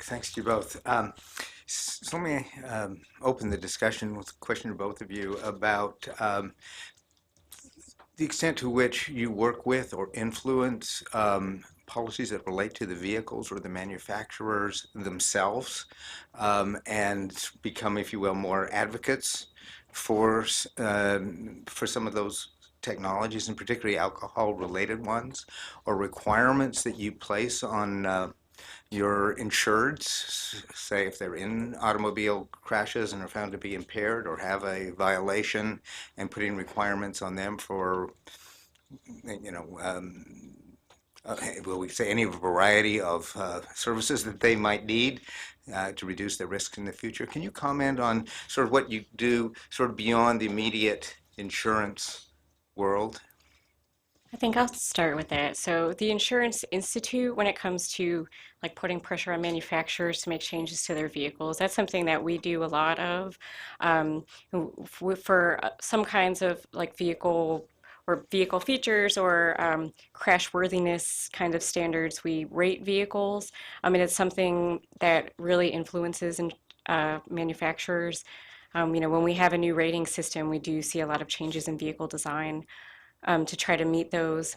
Thanks to you both. So let me open the discussion with a question to both of you about the extent to which you work with or influence policies that relate to the vehicles or the manufacturers themselves, and become, if you will, more advocates for for some of those technologies, and particularly alcohol-related ones, or requirements that you place on your insureds, say if they're in automobile crashes and are found to be impaired or have a violation, and putting requirements on them for, you know, will we say any variety of services that they might need to reduce their risks in the future. Can you comment on sort of what you do sort of beyond the immediate insurance world? I think I'll start with that. So the Insurance Institute, when it comes to like putting pressure on manufacturers to make changes to their vehicles, that's something that we do a lot of. Um, for some kinds of like vehicle features or crash worthiness kind of standards, we rate vehicles. I mean, it's something that really influences manufacturers. When we have a new rating system, we do see a lot of changes in vehicle design to try to meet those.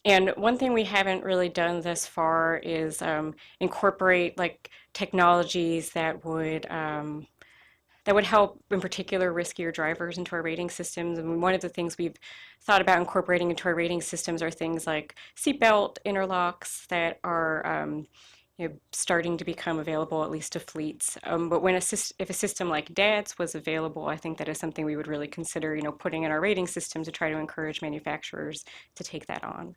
And one thing we haven't really done thus far is incorporate like technologies that would help, in particular, riskier drivers into our rating systems. And one of the things we've thought about incorporating into our rating systems are things like seatbelt interlocks that are starting to become available at least to fleets. But if a system like DATS was available, I think that is something we would really consider, putting in our rating system to try to encourage manufacturers to take that on.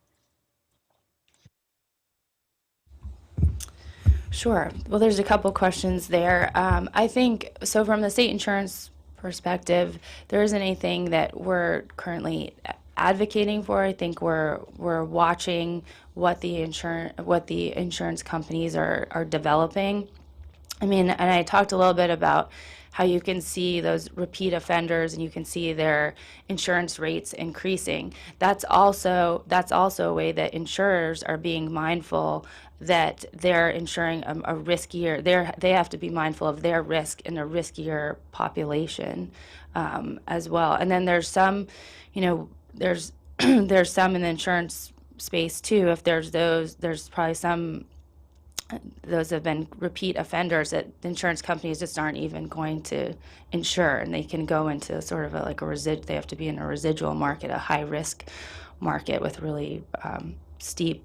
Sure. Well, there's a couple questions there. I think so. From the state insurance perspective, there isn't anything that we're currently advocating for. I think we're watching what the insurance companies are developing. I mean, and I talked a little bit about how you can see those repeat offenders and you can see their insurance rates increasing. That's also a way that insurers are being mindful that they're insuring a riskier. They have to be mindful of their risk in a riskier population as well. And then there's some, there's there's some in the insurance space too. If there's probably some those have been repeat offenders that the insurance companies just aren't even going to insure, and they can go into sort of they have to be in a residual market, a high risk market with really steep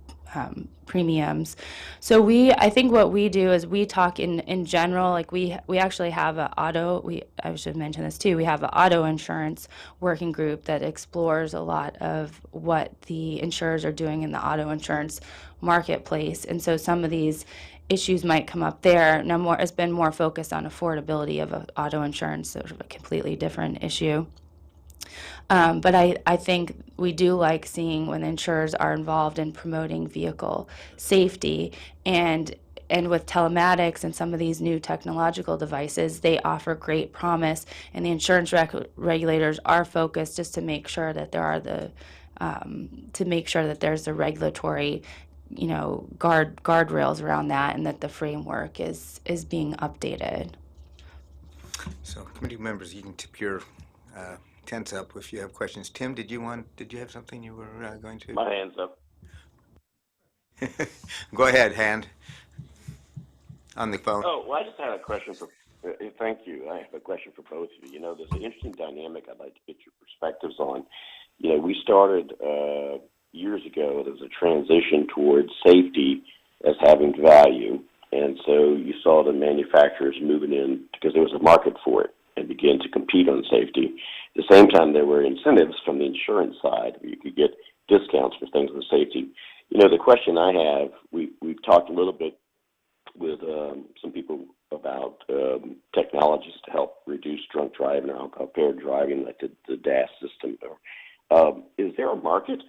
premiums. So I think what we do is we talk in general, like we actually have I should mention this too, we have an auto insurance working group that explores a lot of what the insurers are doing in the auto insurance marketplace. And so some of these issues might come up there. Now it's been more focused on affordability of auto insurance, sort of a completely different issue. But I think we do like seeing when insurers are involved in promoting vehicle safety, and with telematics and some of these new technological devices, they offer great promise, and the insurance regulators are focused just to make sure that there's the regulatory, guardrails around that, and that the framework is being updated. So, committee members, you can tip your tents up if you have questions. Tim, did you have something you were going to? My hand's up. Go ahead, hand on the phone. Oh, well, I just had a question thank you. I have a question for both of you. There's an interesting dynamic I'd like to get your perspectives on. We started years ago, there was a transition towards safety as having value. And so you saw the manufacturers moving in because there was a market for it and begin to compete on safety. At the same time, there were incentives from the insurance side. You could get discounts for things with safety. The question I have, we've talked a little bit with some people about technologies to help reduce drunk driving or impaired driving, like the DAS system. Is there a market,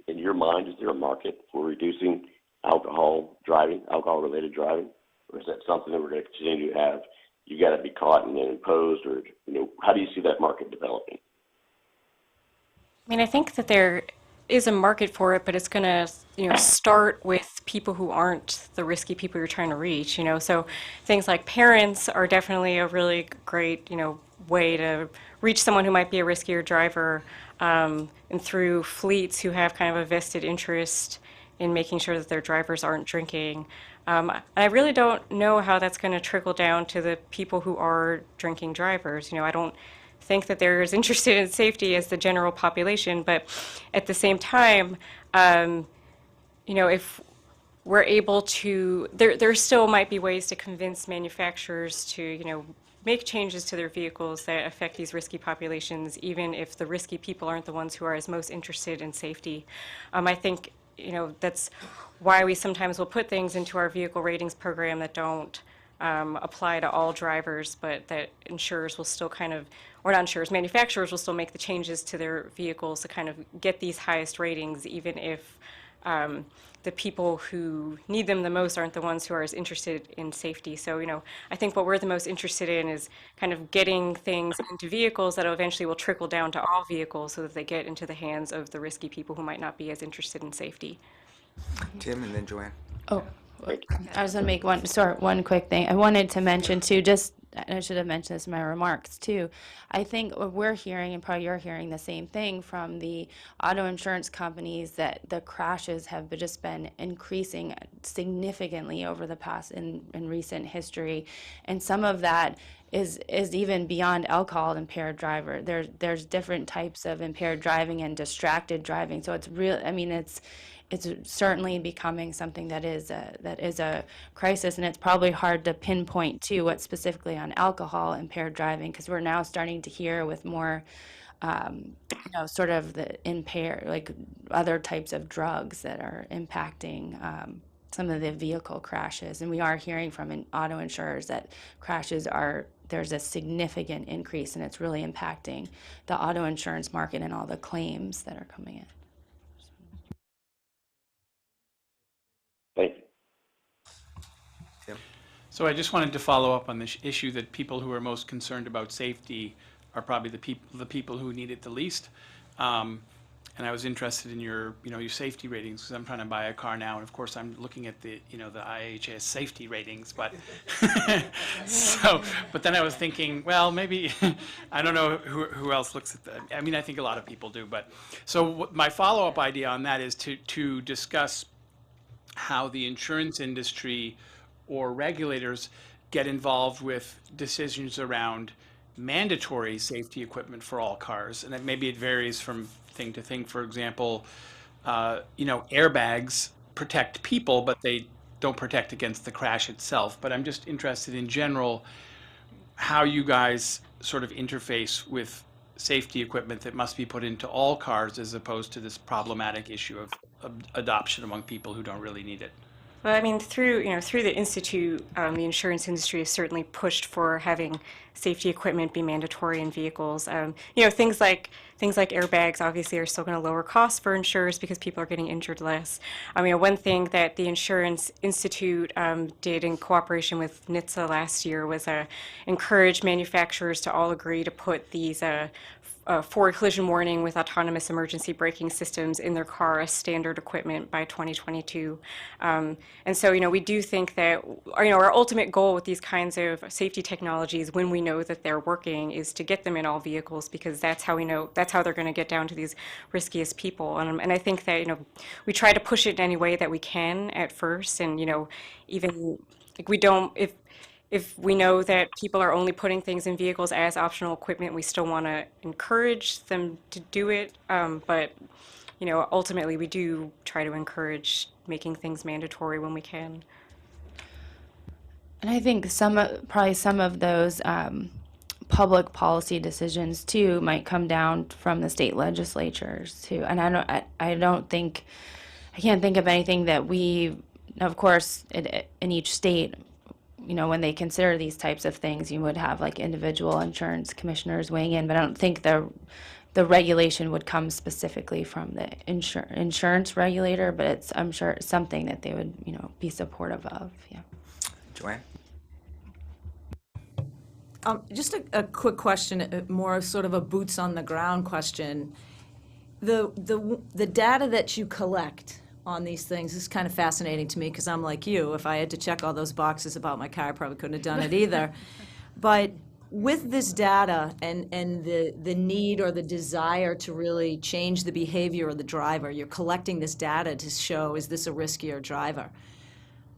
in your mind, is there a market for reducing alcohol-related driving? Or is that something that we're going to continue to have? You got to be caught and then imposed, or how do you see that market developing? I mean, I think that there is a market for it, but it's going to, start with people who aren't the risky people you're trying to reach, So things like parents are definitely a really great, way to reach someone who might be a riskier driver, and through fleets who have kind of a vested interest in making sure that their drivers aren't drinking. I really don't know how that's going to trickle down to the people who are drinking drivers. I don't think that they're as interested in safety as the general population, but at the same time, if we're able to, there still might be ways to convince manufacturers to, make changes to their vehicles that affect these risky populations, even if the risky people aren't the ones who are as most interested in safety. I think, that's why we sometimes will put things into our vehicle ratings program that don't apply to all drivers, but that insurers will still kind of, or not insurers, manufacturers will still make the changes to their vehicles to kind of get these highest ratings, even if the people who need them the most aren't the ones who are as interested in safety. So, I think what we're the most interested in is kind of getting things into vehicles that eventually will trickle down to all vehicles so that they get into the hands of the risky people who might not be as interested in safety. Tim and then Joanne. Oh, Thank I was going to make one quick thing. I wanted to mention too, just, and I should have mentioned this in my remarks too. I think what we're hearing, and probably you're hearing the same thing from the auto insurance companies, that the crashes have just been increasing significantly over the past in recent history, and some of that is even beyond alcohol impaired driver. There's different types of impaired driving and distracted driving. So it's real. I mean, it's certainly becoming something that is a crisis, and it's probably hard to pinpoint to what specifically on alcohol impaired driving, because we're now starting to hear with more sort of the impaired, like other types of drugs that are impacting some of the vehicle crashes. And we are hearing from auto insurers that there's a significant increase, and it's really impacting the auto insurance market and all the claims that are coming in. you. Tim. So I just wanted to follow up on this issue that people who are most concerned about safety are probably the people who need it the least. And I was interested in your safety ratings, because I'm trying to buy a car now, and of course I'm looking at the IHS safety ratings, but but then I was thinking, well, maybe I don't know who else looks at that. I mean, I think a lot of people do, but so my follow-up idea on that is to discuss how the insurance industry or regulators get involved with decisions around mandatory safety equipment for all cars, and maybe it varies from thing to thing. For example, airbags protect people, but they don't protect against the crash itself. But I'm just interested in general how you guys sort of interface with safety equipment that must be put into all cars, as opposed to this problematic issue of adoption among people who don't really need it. Well, I mean, through the institute, the insurance industry has certainly pushed for having safety equipment be mandatory in vehicles. Things like airbags obviously are still going to lower costs for insurers because people are getting injured less. I mean, one thing that the insurance institute did in cooperation with NHTSA last year was encourage manufacturers to all agree to put these forward collision warning with autonomous emergency braking systems in their car as standard equipment by 2022. And so, we do think that, our ultimate goal with these kinds of safety technologies, when we know that they're working, is to get them in all vehicles, because that's how they're going to get down to these riskiest people. And I think that, we try to push it in any way that we can at first. And, even like we don't, if we know that people are only putting things in vehicles as optional equipment, we still want to encourage them to do it. But, ultimately, we do try to encourage making things mandatory when we can. And I think probably some of those public policy decisions too might come down from the state legislatures too. And I can't think of anything that of course, in each state, when they consider these types of things, you would have like individual insurance commissioners weighing in, but I don't think the regulation would come specifically from the insurance regulator, but I'm sure it's something that they would, be supportive of. Yeah. Joanne. Just a quick question, more sort of a boots on the ground question. the data that you collect on these things is kind of fascinating to me, because I'm like you. If I had to check all those boxes about my car, I probably couldn't have done it either. But with this data and the need or the desire to really change the behavior of the driver, you're collecting this data to show, is this a riskier driver?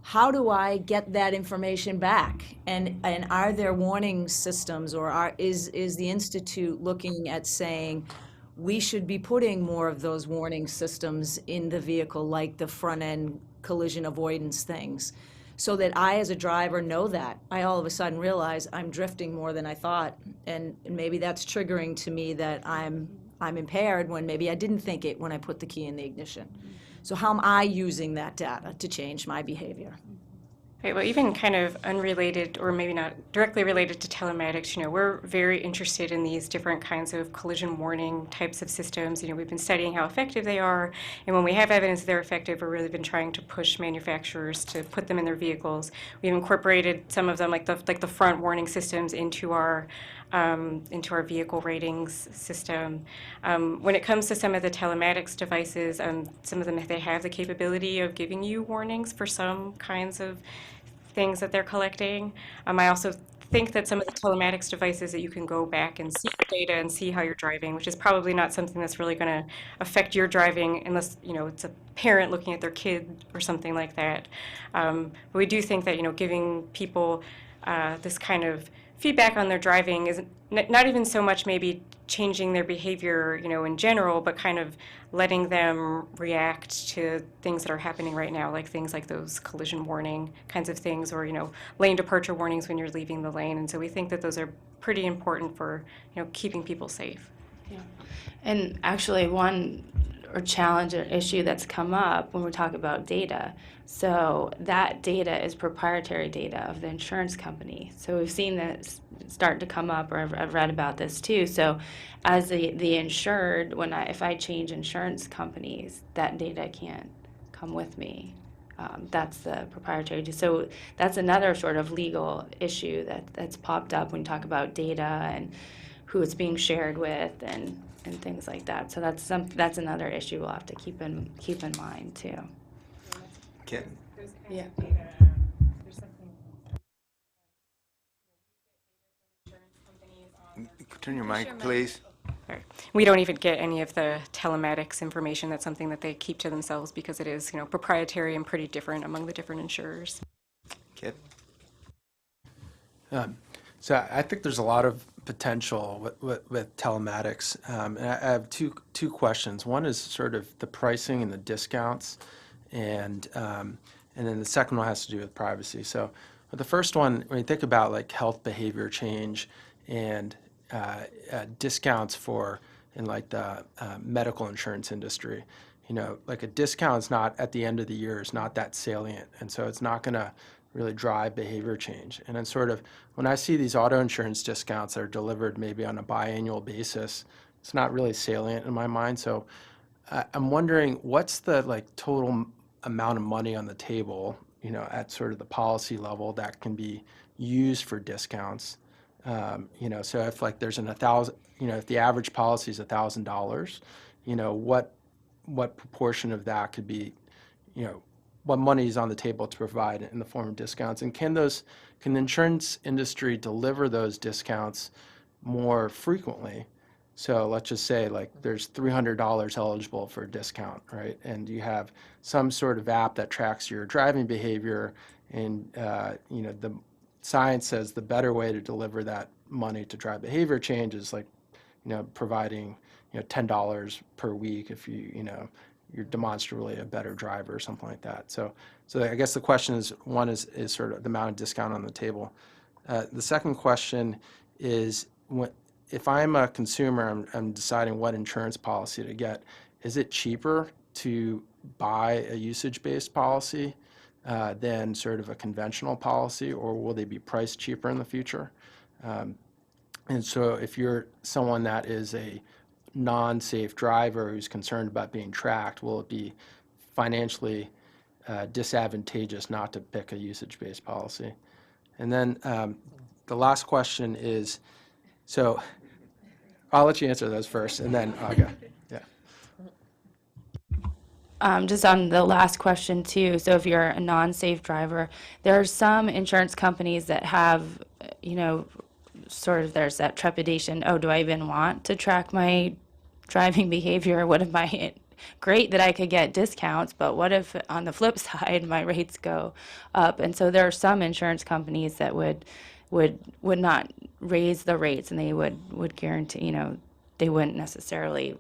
How do I get that information back? And are there warning systems, or is the Institute looking at saying, we should be putting more of those warning systems in the vehicle, like the front end collision avoidance things, so that I, as a driver, know that I all of a sudden realize I'm drifting more than I thought, and maybe that's triggering to me that I'm impaired, when maybe I didn't think it when I put the key in the ignition. So how am I using that data to change my behavior? Right, well, even kind of unrelated, or maybe not directly related to telematics, we're very interested in these different kinds of collision warning types of systems. We've been studying how effective they are, and when we have evidence they're effective, we've really been trying to push manufacturers to put them in their vehicles. We've incorporated some of them, like the front warning systems, into our vehicle ratings system. When it comes to some of the telematics devices, some of them, they have the capability of giving you warnings for some kinds of things that they're collecting. I also think that some of the telematics devices, that you can go back and see your data and see how you're driving, which is probably not something that's really going to affect your driving, unless it's a parent looking at their kid or something like that. But we do think that giving people this kind of feedback on their driving is not even so much maybe changing their behavior, in general, but kind of letting them react to things that are happening right now, like things like those collision warning kinds of things, or, lane departure warnings when you're leaving the lane. And so we think that those are pretty important for, keeping people safe. Yeah. And actually, one challenge or issue that's come up when we talk about data, so that data is proprietary data of the insurance company. So we've seen this start to come up, or I've read about this too. So as the insured, if I change insurance companies, that data can't come with me. That's the proprietary data. So that's another sort of legal issue that's popped up when you talk about data and who it's being shared with, and things like that. So that's another issue we'll have to keep in mind too. Kit? Yeah. Turn your mic, please. Sorry. We don't even get any of the telematics information. That's something that they keep to themselves, because it is, proprietary and pretty different among the different insurers. Kit? So I think there's a lot of potential with telematics. And I have two questions. One is sort of the pricing and the discounts, and then the second one has to do with privacy. So the first one, when you think about like health behavior change and discounts in like the medical insurance industry, like a discount is not at the end of the year, is not that salient, and so it's not going to really drive behavior change. And then sort of when I see these auto insurance discounts that are delivered maybe on a biannual basis, it's not really salient in my mind. So I'm wondering, what's the like total amount of money on the table, at sort of the policy level that can be used for discounts? So if like there's if the average policy is $1,000, what proportion of that could be, what money is on the table to provide in the form of discounts, and can the insurance industry deliver those discounts more frequently? So let's just say like there's $300 eligible for a discount, right? And you have some sort of app that tracks your driving behavior, and the science says the better way to deliver that money to drive behavior change is like, providing, $10 per week if you're demonstrably a better driver or something like that. So I guess the question is, one is sort of the amount of discount on the table. The second question is, if I'm a consumer, I'm deciding what insurance policy to get, is it cheaper to buy a usage-based policy than sort of a conventional policy, or will they be priced cheaper in the future? And so if you're someone that is a non-safe driver who's concerned about being tracked, will it be financially disadvantageous not to pick a usage-based policy? And then the last question is, so I'll let you answer those first, and then I'll go. Yeah. just on the last question too, so if you're a non-safe driver, there are some insurance companies that have, you know, sort of there's that trepidation, oh, do I even want to track my driving behavior? What if I, great that I could get discounts, but what if on the flip side my rates go up? And so there are some insurance companies that would not raise the rates, and they would guarantee, you know, they wouldn't necessarily,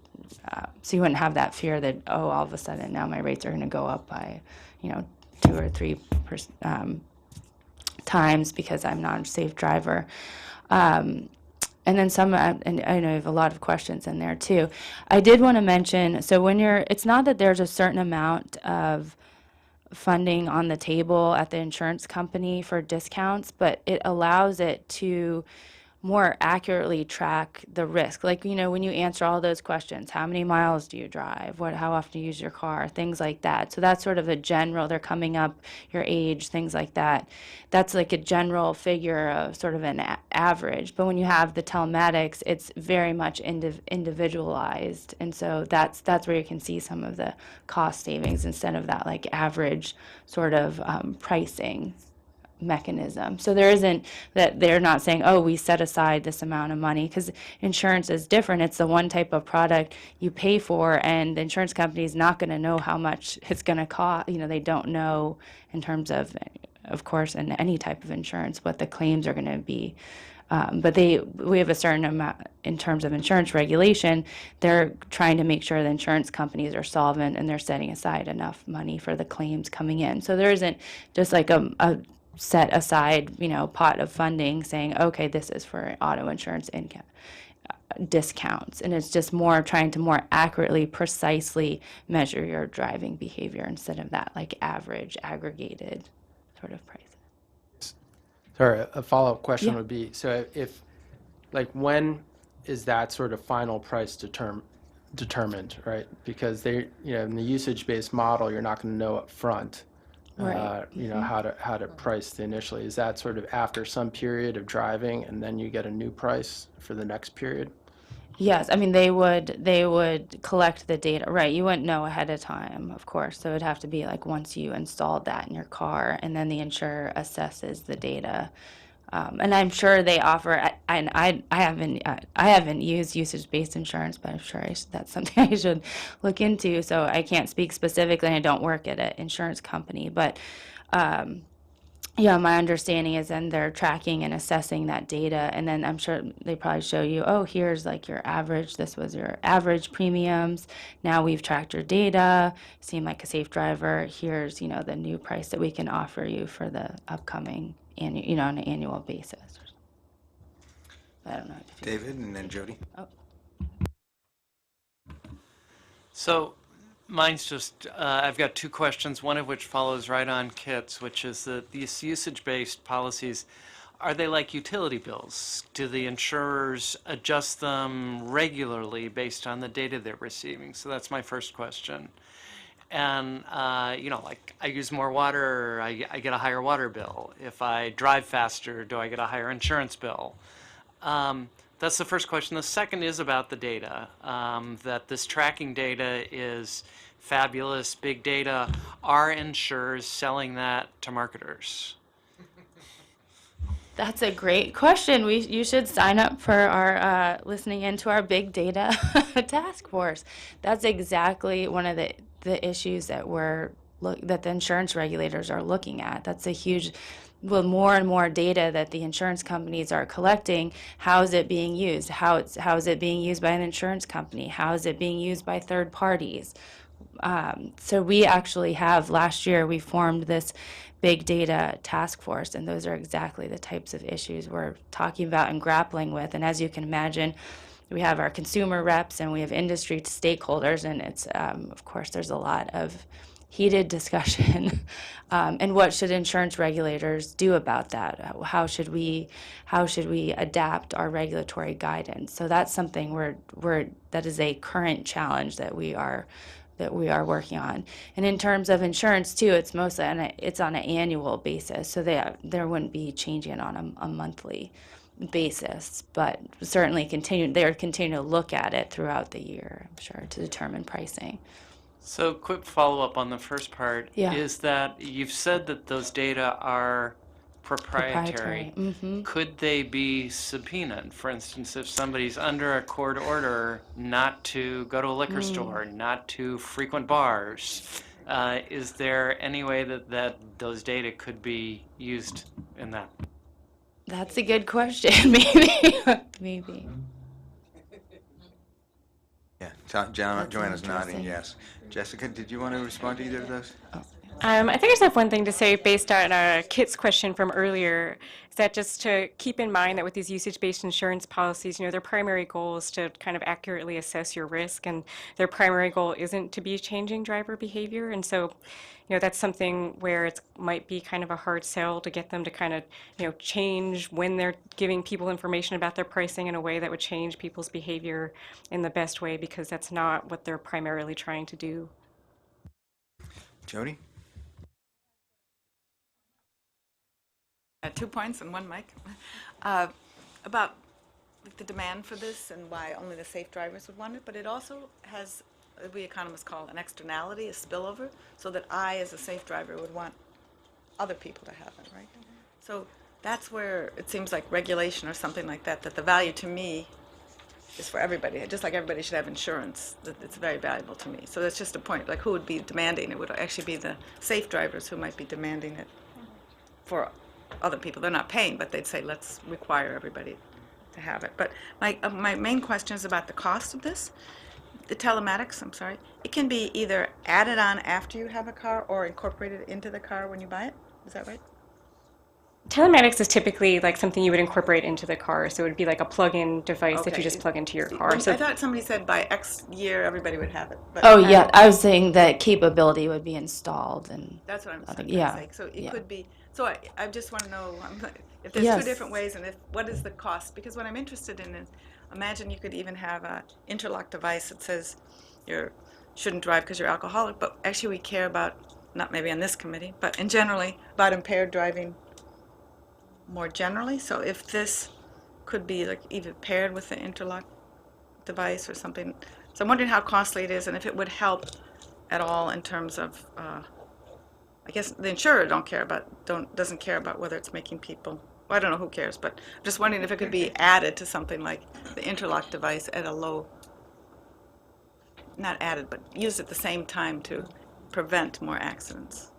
so you wouldn't have that fear that, oh, all of a sudden now my rates are going to go up by, you know, 2 or 3 times because I'm not a safe driver. And then some, and I know you have a lot of questions in there too. I did want to mention, so when it's not that there's a certain amount of funding on the table at the insurance company for discounts, but it allows it to more accurately track the risk. Like, you know, when you answer all those questions, how many miles do you drive? How often do you use your car? Things like that. So that's sort of a general, they're coming up, your age, things like that. That's like a general figure of sort of an average. But when you have the telematics, it's very much individualized. And so that's where you can see some of the cost savings instead of that like average sort of pricing mechanism. So there isn't that they're not saying, oh, we set aside this amount of money, because insurance is different. It's the one type of product you pay for, and the insurance company is not going to know how much it's going to cost. You know, they don't know in terms of course, in any type of insurance, what the claims are going to be. But we have a certain amount in terms of insurance regulation. They're trying to make sure the insurance companies are solvent and they're setting aside enough money for the claims coming in. So there isn't just like a set aside, you know, pot of funding saying, okay, this is for auto insurance income discounts. And it's just more trying to more accurately, precisely measure your driving behavior instead of that like average aggregated sort of price. Sorry, a follow-up question Yeah. would be, so if, like, when is that sort of final price determined, right? Because they, you know, in the usage-based model, you're not going to know up front, Right. you know, how to price the initially. Is that sort of after some period of driving, and then you get a new price for the next period? Yes, I mean they would collect the data, right? You wouldn't know ahead of time, of course. So it'd have to be like once you installed that in your car, and then the insurer assesses the data. And I'm sure they offer. I haven't used usage-based insurance, but I'm sure that's something I should look into. So I can't speak specifically. I don't work at an insurance company, but yeah, my understanding is then they're tracking and assessing that data, and then I'm sure they probably show you, oh, here's like your average, this was your average premiums. Now we've tracked your data, seem like a safe driver. Here's, you know, the new price that we can offer you for the upcoming, you know, on an annual basis. I don't know. David and then Jody. Oh. So mine's just, I've got two questions, one of which follows right on Kit's, which is that these usage-based policies, are they like utility bills? Do the insurers adjust them regularly based on the data they're receiving? So that's my first question. And, you know, like I use more water, I get a higher water bill. If I drive faster, do I get a higher insurance bill? That's the first question. The second is about the data, that this tracking data is fabulous, big data. Are insurers selling that to marketers? That's a great question. You should sign up for our listening into our big data task force. That's exactly one of the issues that that the insurance regulators are looking at. That's a huge, well, more and more data that the insurance companies are collecting. How is it being used? How is it being used by an insurance company? How is it being used by third parties? So we actually have, last year, we formed this big data task force, and those are exactly the types of issues we're talking about and grappling with. And as you can imagine, we have our consumer reps and we have industry stakeholders, and it's, of course, there's a lot of heated discussion. And what should insurance regulators do about that? How should we adapt our regulatory guidance? So that's something that is a current challenge that we are working on. And in terms of insurance too, it's mostly on an annual basis, so there wouldn't be changing it on a monthly basis, but certainly they're continuing to look at it throughout the year, I'm sure, to determine pricing. So, quick follow-up on the first part Yeah. is that you've said that those data are Proprietary. proprietary. Could they be subpoenaed? For instance, if somebody's under a court order not to go to a liquor store, not to frequent bars, is there any way that those data could be used in that? That's a good question. Maybe. Maybe. Yeah, That's Joanna's nodding interesting. yes. Jessica, did you want to respond to either of those? I think I just have one thing to say based on Kit's question from earlier, is that just to keep in mind that with these usage-based insurance policies, their primary goal is to kind of accurately assess your risk, and their primary goal isn't to be changing driver behavior. And so, that's something where it might be kind of a hard sell to get them to kind of, change when they're giving people information about their pricing in a way that would change people's behavior in the best way, because that's not what they're primarily trying to do. Jody? 2 points and one mic. Uh, about the demand for this and why only the safe drivers would want it, but it also has, we economists call an externality, a spillover, so that I, as a safe driver, would want other people to have it, right? So that's where it seems like regulation or something like that, that the value to me is for everybody, just like everybody should have insurance, that it's very valuable to me. So that's just a point, like who would be demanding it? Would actually be the safe drivers who might be demanding it for other people. They're not paying, but they'd say, let's require everybody to have it. But my main question is about the cost of this. The telematics, I'm sorry, it can be either added on after you have a car or incorporated into the car when you buy it. Is that right? Telematics is typically like something you would incorporate into the car, so it would be like a plug-in device that you just plug into your car. I So thought somebody said by X year everybody would have it. But Oh, yeah. I was saying that capability would be installed and that's what I'm I trying think- yeah, to say. So it yeah. could be. So I just want to know if there's Yes. two different ways, and what is the cost? Because what I'm interested in is, imagine you could even have an interlock device that says you shouldn't drive because you're alcoholic, but actually we care about, not maybe on this committee, but in generally about impaired driving more generally. So if this could be like even paired with the interlock device or something. So I'm wondering how costly it is and if it would help at all in terms of, I guess the insurer doesn't care about whether it's making people, well, I don't know who cares, but I'm just wondering if it could be added to something like the interlock device at a low, not added, but used at the same time to prevent more accidents.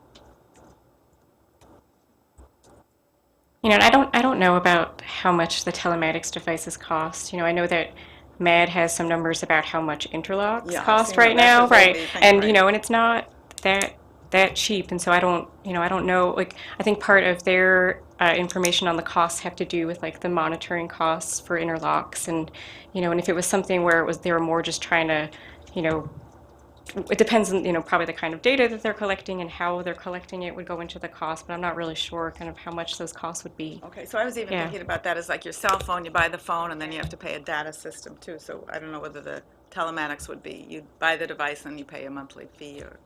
and I don't know about how much the telematics devices cost. I know that MAD has some numbers about how much interlocks Yeah, I've cost seen right that. now, That's what made right? me think, And right. and it's not that cheap, and so I don't know. Like, I think part of their information on the costs have to do with like the monitoring costs for interlocks, and and if it was something where they were more just trying to, you know, it depends on, probably the kind of data that they're collecting and how they're collecting it would go into the cost, but I'm not really sure kind of how much those costs would be. Okay, so I was even Yeah. thinking about that as like your cell phone, you buy the phone and then you have to pay a data system too. So I don't know whether the telematics would be, you buy the device and you pay a monthly fee or.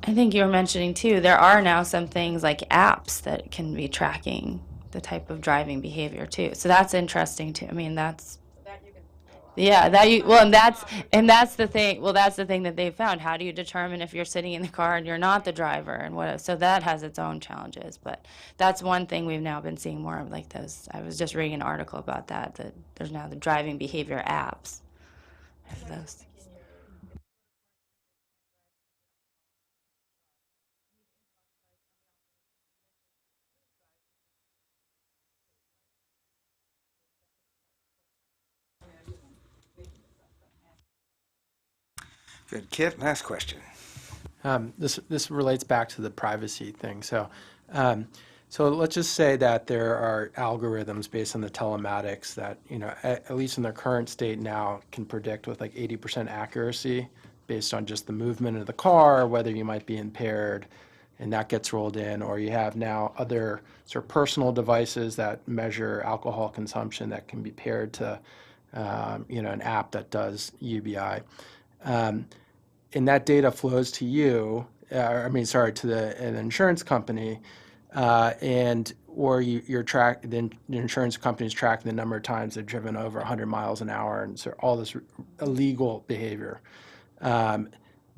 I think you were mentioning too, there are now some things like apps that can be tracking the type of driving behavior too. So that's interesting too. I mean, that's yeah, that you well, and that's the thing. Well, that's the thing that they found. How do you determine if you're sitting in the car and you're not the driver, and what? So that has its own challenges. But that's one thing we've now been seeing more of, like those. I was just reading an article about that. That there's now the driving behavior apps. Of those. Good. Kit, last question. This relates back to the privacy thing. So let's just say that there are algorithms based on the telematics that, at least in their current state now, can predict with like 80% accuracy based on just the movement of the car, whether you might be impaired, and that gets rolled in. Or you have now other sort of personal devices that measure alcohol consumption that can be paired to, an app that does UBI. And that data flows to you, to an insurance company, or the insurance company's tracking the number of times they've driven over 100 miles an hour, and so all this illegal behavior.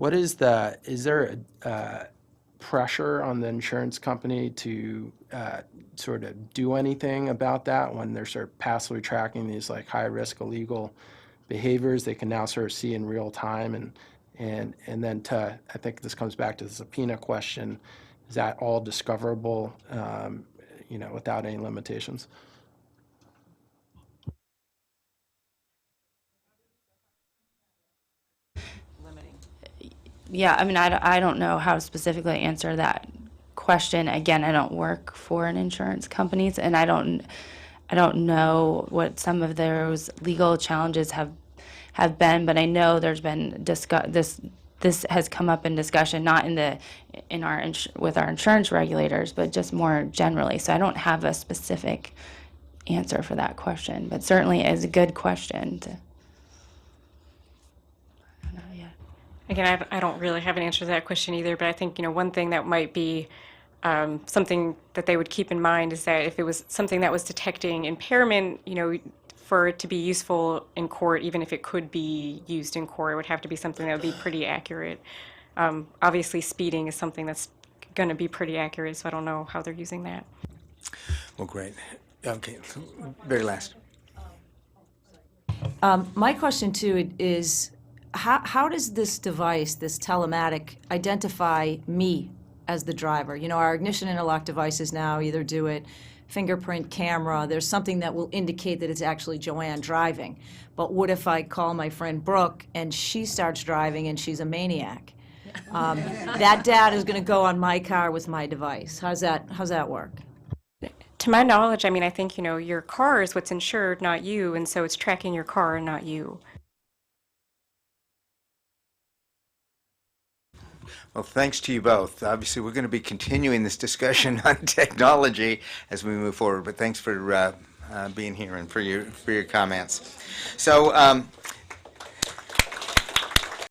is there a pressure on the insurance company to sort of do anything about that when they're sort of passively tracking these like high-risk illegal behaviors they can now sort of see in real time? And then I think this comes back to the subpoena question, is that all discoverable, without any limitations? Yeah, I mean, I don't know how to specifically answer that question. Again, I don't work for an insurance companies, and I don't know what some of those legal challenges have been, but I know there's been this has come up in discussion, not with our insurance regulators, but just more generally. So I don't have a specific answer for that question, but certainly is a good question. I don't know yet. Again, I don't really have an answer to that question either, but I think, one thing that might be something that they would keep in mind is that if it was something that was detecting impairment, for it to be useful in court, even if it could be used in court, it would have to be something that would be pretty accurate. Obviously, speeding is something that's going to be pretty accurate, so I don't know how they're using that. Well, great. Okay, very last. My question too is, how does this device, this telematic, identify me as the driver? Our ignition interlock devices now either do it fingerprint, camera. There's something that will indicate that it's actually Joanne driving. But what if I call my friend Brooke and she starts driving and she's a maniac? That data is going to go on my car with my device. How's that work? To my knowledge, I think, your car is what's insured, not you, and so it's tracking your car and not you. Well, thanks to you both. Obviously, we're going to be continuing this discussion on technology as we move forward, but thanks for being here and for your comments. So